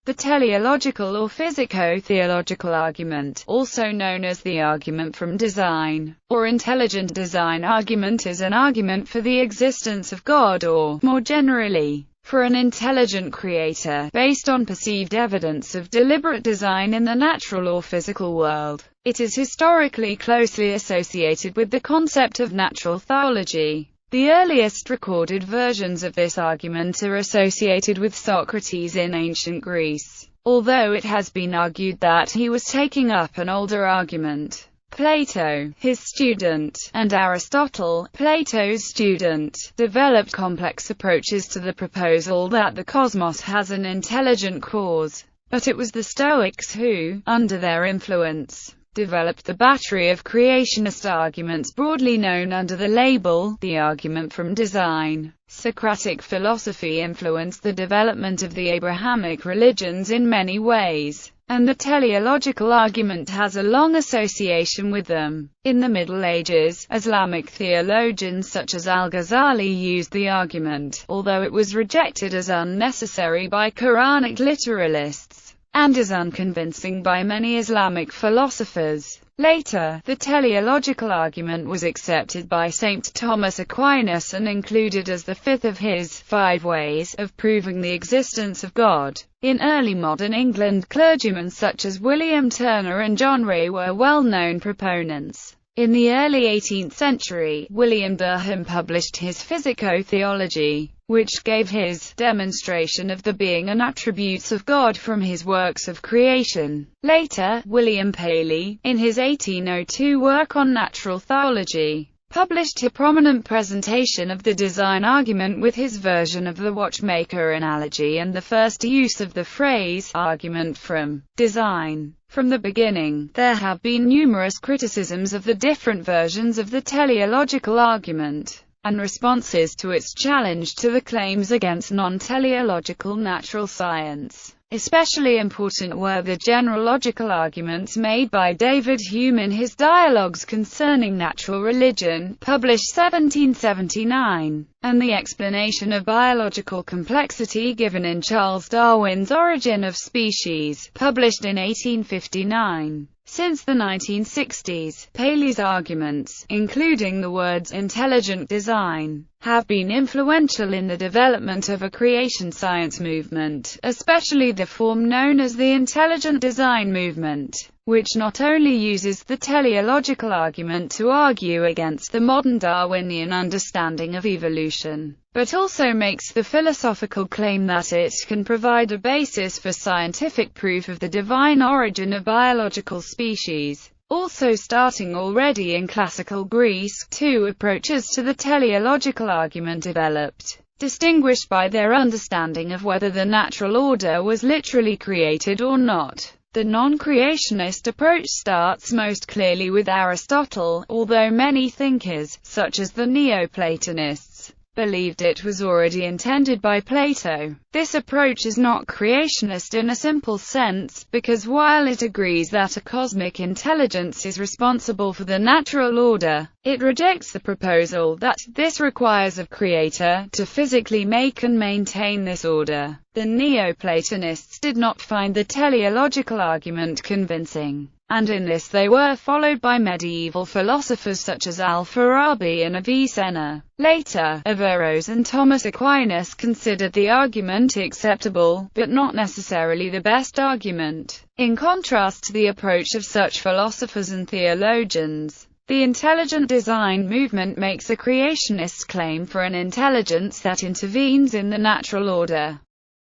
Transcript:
The teleological or physico-theological argument, also known as the argument from design, or intelligent design argument, is an argument for the existence of God or, more generally, for an intelligent creator, based on perceived evidence of deliberate design in the natural or physical world. It is historically closely associated with the concept of natural theology. The earliest recorded versions of this argument are associated with Socrates in ancient Greece, although it has been argued that he was taking up an older argument. Plato, his student, and Aristotle, Plato's student, developed complex approaches to the proposal that the cosmos has an intelligent cause. But it was the Stoics who, under their influence, developed the battery of creationist arguments broadly known under the label, the argument from design. Socratic philosophy influenced the development of the Abrahamic religions in many ways, and the teleological argument has a long association with them. In the Middle Ages, Islamic theologians such as al-Ghazali used the argument, although it was rejected as unnecessary by Quranic literalists, and as unconvincing by many Islamic philosophers. Later, the teleological argument was accepted by St. Thomas Aquinas and included as the fifth of his 5 ways of proving the existence of God. In early modern England, clergymen such as William Turner and John Ray were well-known proponents. In the early 18th century, William Durham published his Physico-theology, which gave his demonstration of the being and attributes of God from his works of creation. Later, William Paley, in his 1802 work on natural theology, published a prominent presentation of the design argument with his version of the watchmaker analogy and the first use of the phrase, argument from design. From the beginning, there have been numerous criticisms of the different versions of the teleological argument, and responses to its challenge to the claims against non-teleological natural science. Especially important were the general-logical arguments made by David Hume in his Dialogues Concerning Natural Religion, published 1779, and the explanation of biological complexity given in Charles Darwin's Origin of Species, published in 1859. Since the 1960s, Paley's arguments, including the words intelligent design, have been influential in the development of a creation science movement, especially the form known as the intelligent design movement, which not only uses the teleological argument to argue against the modern Darwinian understanding of evolution, but also makes the philosophical claim that it can provide a basis for scientific proof of the divine origin of biological species. Also starting already in classical Greece, 2 approaches to the teleological argument developed, distinguished by their understanding of whether the natural order was literally created or not. The non-creationist approach starts most clearly with Aristotle, although many thinkers, such as the Neoplatonists, believed it was already intended by Plato. This approach is not creationist in a simple sense, because while it agrees that a cosmic intelligence is responsible for the natural order, it rejects the proposal that this requires a creator to physically make and maintain this order. The Neoplatonists did not find the teleological argument convincing, and in this they were followed by medieval philosophers such as Al-Farabi and Avicenna. Later, Averroes and Thomas Aquinas considered the argument acceptable, but not necessarily the best argument. In contrast to the approach of such philosophers and theologians, the intelligent design movement makes a creationist claim for an intelligence that intervenes in the natural order.